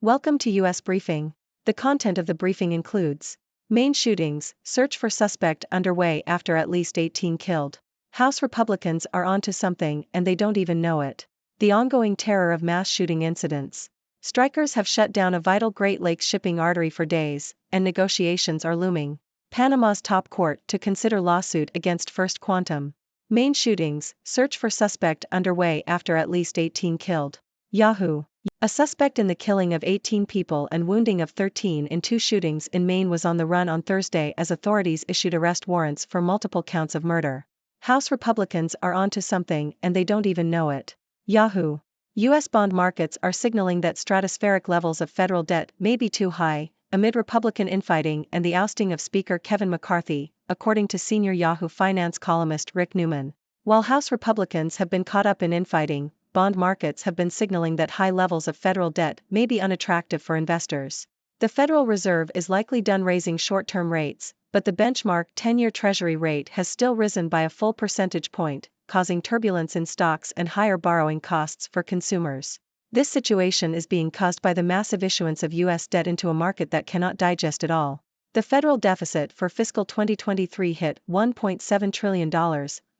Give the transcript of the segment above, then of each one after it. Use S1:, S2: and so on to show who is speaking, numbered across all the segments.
S1: Welcome to U.S. Briefing. The content of the briefing includes Maine shootings, search for suspect underway after at least 18 killed. House Republicans are onto something and they don't even know it. The ongoing terror of mass shooting incidents. Strikers have shut down a vital Great Lakes shipping artery for days, and negotiations are looming. Panama's top court to consider lawsuit against First Quantum. Maine shootings, search for suspect underway after at least 18 killed. Yahoo! A suspect in the killing of 18 people and wounding of 13 in two shootings in Maine was on the run on Thursday as authorities issued arrest warrants for multiple counts of murder. House Republicans are onto something and they don't even know it. Yahoo! U.S. bond markets are signaling that stratospheric levels of federal debt may be too high, amid Republican infighting and the ousting of Speaker Kevin McCarthy, according to senior Yahoo Finance columnist Rick Newman. While House Republicans have been caught up in infighting, bond markets have been signaling that high levels of federal debt may be unattractive for investors. The Federal Reserve is likely done raising short-term rates, but the benchmark 10-year Treasury rate has still risen by a full percentage point, causing turbulence in stocks and higher borrowing costs for consumers. This situation is being caused by the massive issuance of U.S. debt into a market that cannot digest it all. The federal deficit for fiscal 2023 hit $1.7 trillion,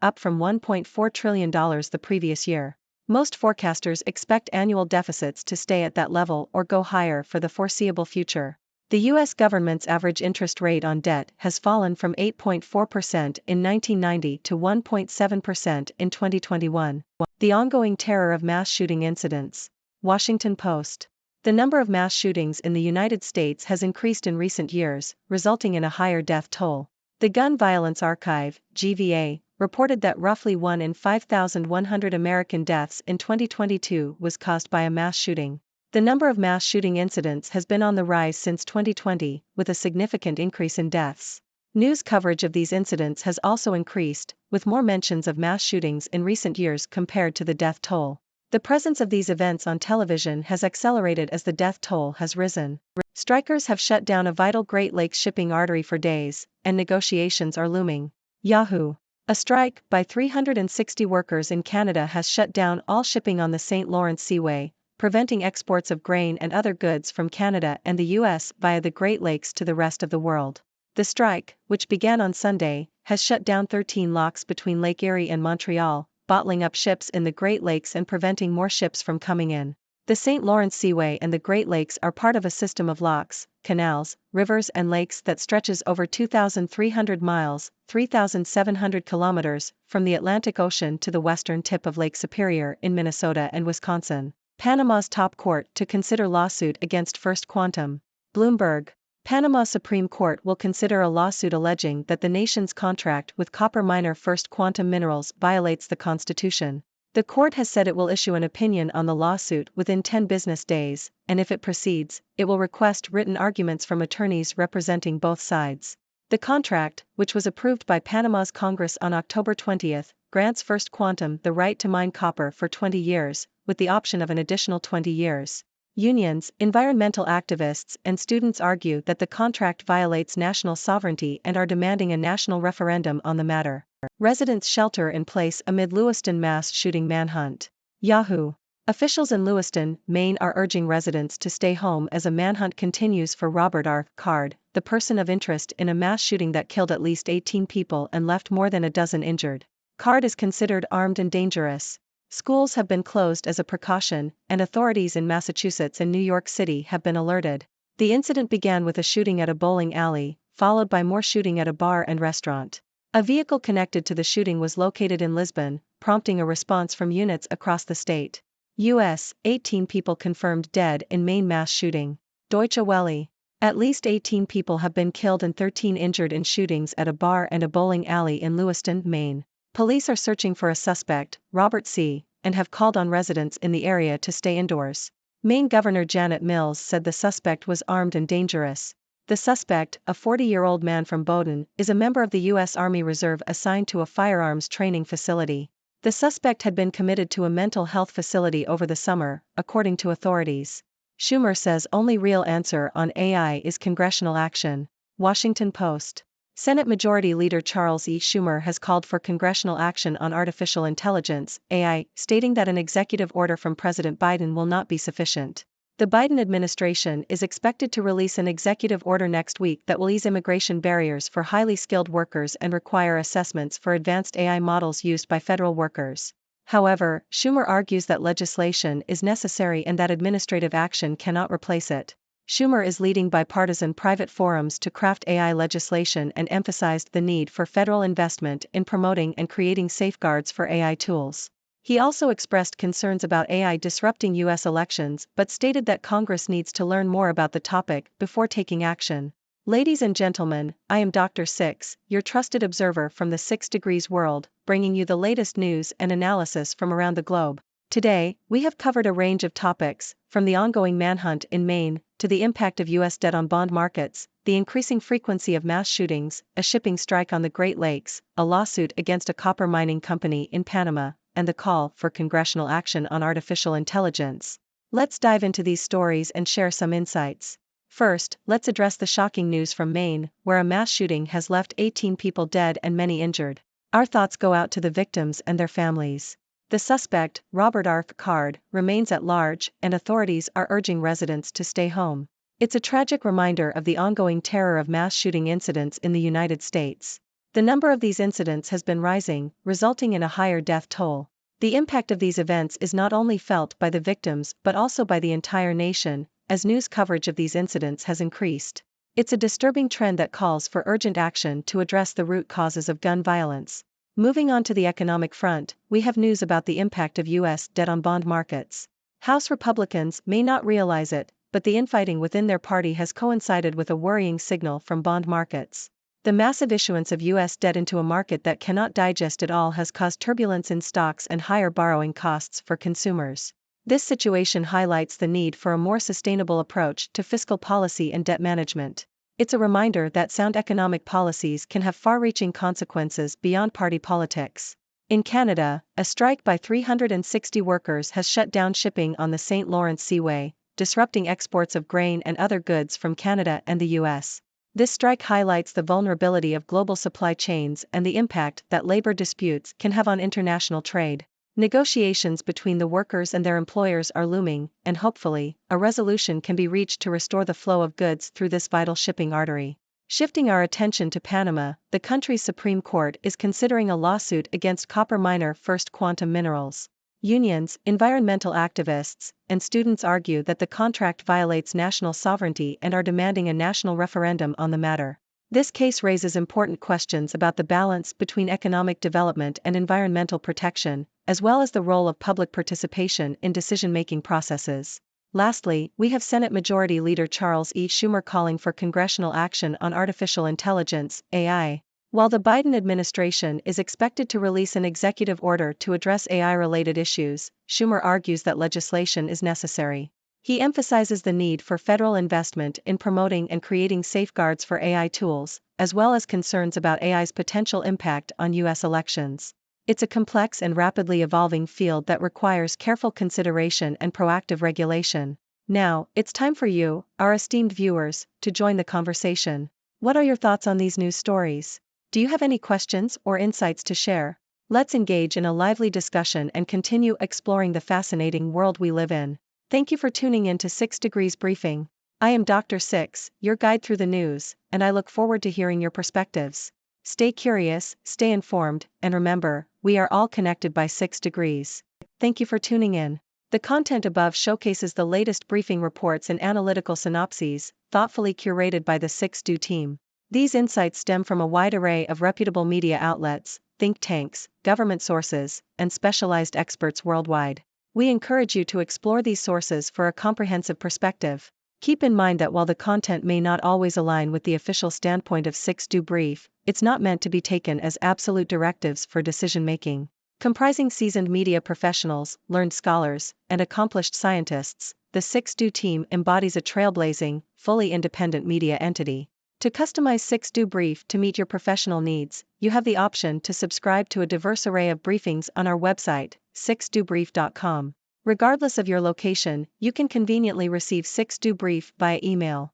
S1: up from $1.4 trillion the previous year. Most forecasters expect annual deficits to stay at that level or go higher for the foreseeable future. The U.S. government's average interest rate on debt has fallen from 8.4% in 1990 to 1.7% in 2021. The ongoing terror of mass shooting incidents. Washington Post. The number of mass shootings in the United States has increased in recent years, resulting in a higher death toll. The Gun Violence Archive, GVA, reported that roughly 1 in 5,100 American deaths in 2022 was caused by a mass shooting. The number of mass shooting incidents has been on the rise since 2020, with a significant increase in deaths. News coverage of these incidents has also increased, with more mentions of mass shootings in recent years compared to the death toll. The presence of these events on television has accelerated as the death toll has risen. Strikers have shut down a vital Great Lakes shipping artery for days, and negotiations are looming. Yahoo! A strike by 360 workers in Canada has shut down all shipping on the St. Lawrence Seaway, preventing exports of grain and other goods from Canada and the U.S. via the Great Lakes to the rest of the world. The strike, which began on Sunday, has shut down 13 locks between Lake Erie and Montreal, bottling up ships in the Great Lakes and preventing more ships from coming in. The St. Lawrence Seaway and the Great Lakes are part of a system of locks, canals, rivers and lakes that stretches over 2,300 miles, 3,700 kilometers, from the Atlantic Ocean to the western tip of Lake Superior in Minnesota and Wisconsin. Panama's top court to consider lawsuit against First Quantum. Bloomberg. Panama Supreme Court will consider a lawsuit alleging that the nation's contract with copper miner First Quantum Minerals violates the Constitution. The court has said it will issue an opinion on the lawsuit within 10 business days, and if it proceeds, it will request written arguments from attorneys representing both sides. The contract, which was approved by Panama's Congress on October 20, grants First Quantum the right to mine copper for 20 years, with the option of an additional 20 years. Unions, environmental activists, and students argue that the contract violates national sovereignty and are demanding a national referendum on the matter. Residents shelter in place amid Lewiston mass shooting manhunt. Yahoo! Officials in Lewiston, Maine are urging residents to stay home as a manhunt continues for Robert R. Card, the person of interest in a mass shooting that killed at least 18 people and left more than a dozen injured. Card is considered armed and dangerous. Schools have been closed as a precaution, and authorities in Massachusetts and New York City have been alerted. The incident began with a shooting at a bowling alley, followed by more shooting at a bar and restaurant. A vehicle connected to the shooting was located in Lisbon, prompting a response from units across the state. U.S. 18 people confirmed dead in Maine mass shooting. Deutsche Welle. At least 18 people have been killed and 13 injured in shootings at a bar and a bowling alley in Lewiston, Maine. Police are searching for a suspect, Robert C., and have called on residents in the area to stay indoors. Maine Governor Janet Mills said the suspect was armed and dangerous. The suspect, a 40-year-old man from Bowdoin, is a member of the U.S. Army Reserve assigned to a firearms training facility. The suspect had been committed to a mental health facility over the summer, according to authorities. Schumer says only real answer on AI is congressional action. Washington Post. Senate Majority Leader Charles E. Schumer has called for congressional action on artificial intelligence, AI, stating that an executive order from President Biden will not be sufficient. The Biden administration is expected to release an executive order next week that will ease immigration barriers for highly skilled workers and require assessments for advanced AI models used by federal workers. However, Schumer argues that legislation is necessary and that administrative action cannot replace it. Schumer is leading bipartisan private forums to craft AI legislation and emphasized the need for federal investment in promoting and creating safeguards for AI tools. He also expressed concerns about AI disrupting U.S. elections but stated that Congress needs to learn more about the topic before taking action. Ladies and gentlemen, I am Dr. Six, your trusted observer from the 6 Degrees world, bringing you the latest news and analysis from around the globe. Today, we have covered a range of topics, from the ongoing manhunt in Maine, to the impact of U.S. debt on bond markets, the increasing frequency of mass shootings, a shipping strike on the Great Lakes, a lawsuit against a copper mining company in Panama, and the call for congressional action on artificial intelligence. Let's dive into these stories and share some insights. First, let's address the shocking news from Maine, where a mass shooting has left 18 people dead and many injured. Our thoughts go out to the victims and their families. The suspect, Robert R. Card, remains at large, and authorities are urging residents to stay home. It's a tragic reminder of the ongoing terror of mass shooting incidents in the United States. The number of these incidents has been rising, resulting in a higher death toll. The impact of these events is not only felt by the victims but also by the entire nation, as news coverage of these incidents has increased. It's a disturbing trend that calls for urgent action to address the root causes of gun violence. Moving on to the economic front, we have news about the impact of U.S. debt on bond markets. House Republicans may not realize it, but the infighting within their party has coincided with a worrying signal from bond markets. The massive issuance of U.S. debt into a market that cannot digest it all has caused turbulence in stocks and higher borrowing costs for consumers. This situation highlights the need for a more sustainable approach to fiscal policy and debt management. It's a reminder that sound economic policies can have far-reaching consequences beyond party politics. In Canada, a strike by 360 workers has shut down shipping on the St. Lawrence Seaway, disrupting exports of grain and other goods from Canada and the U.S. This strike highlights the vulnerability of global supply chains and the impact that labor disputes can have on international trade. Negotiations between the workers and their employers are looming, and hopefully, a resolution can be reached to restore the flow of goods through this vital shipping artery. Shifting our attention to Panama, the country's Supreme Court is considering a lawsuit against copper miner First Quantum Minerals. Unions, environmental activists, and students argue that the contract violates national sovereignty and are demanding a national referendum on the matter. This case raises important questions about the balance between economic development and environmental protection, as well as the role of public participation in decision-making processes. Lastly, we have Senate Majority Leader Charles E. Schumer calling for congressional action on artificial intelligence, AI. While the Biden administration is expected to release an executive order to address AI-related issues, Schumer argues that legislation is necessary. He emphasizes the need for federal investment in promoting and creating safeguards for AI tools, as well as concerns about AI's potential impact on U.S. elections. It's a complex and rapidly evolving field that requires careful consideration and proactive regulation. Now, it's time for you, our esteemed viewers, to join the conversation. What are your thoughts on these news stories? Do you have any questions or insights to share? Let's engage in a lively discussion and continue exploring the fascinating world we live in. Thank you for tuning in to 6 Degrees Briefing. I am Dr. Six, your guide through the news, and I look forward to hearing your perspectives. Stay curious, stay informed, and remember, we are all connected by 6 degrees. Thank you for tuning in. The content above showcases the latest briefing reports and analytical synopses, thoughtfully curated by the 6Do team. These insights stem from a wide array of reputable media outlets, think tanks, government sources, and specialized experts worldwide. We encourage you to explore these sources for a comprehensive perspective. Keep in mind that while the content may not always align with the official standpoint of 6Do Brief, it's not meant to be taken as absolute directives for decision-making. Comprising seasoned media professionals, learned scholars, and accomplished scientists, the 6Do team embodies a trailblazing, fully independent media entity. To customize 6Do Brief to meet your professional needs, you have the option to subscribe to a diverse array of briefings on our website, 6dobrief.com. Regardless of your location, you can conveniently receive 6Do Brief via email.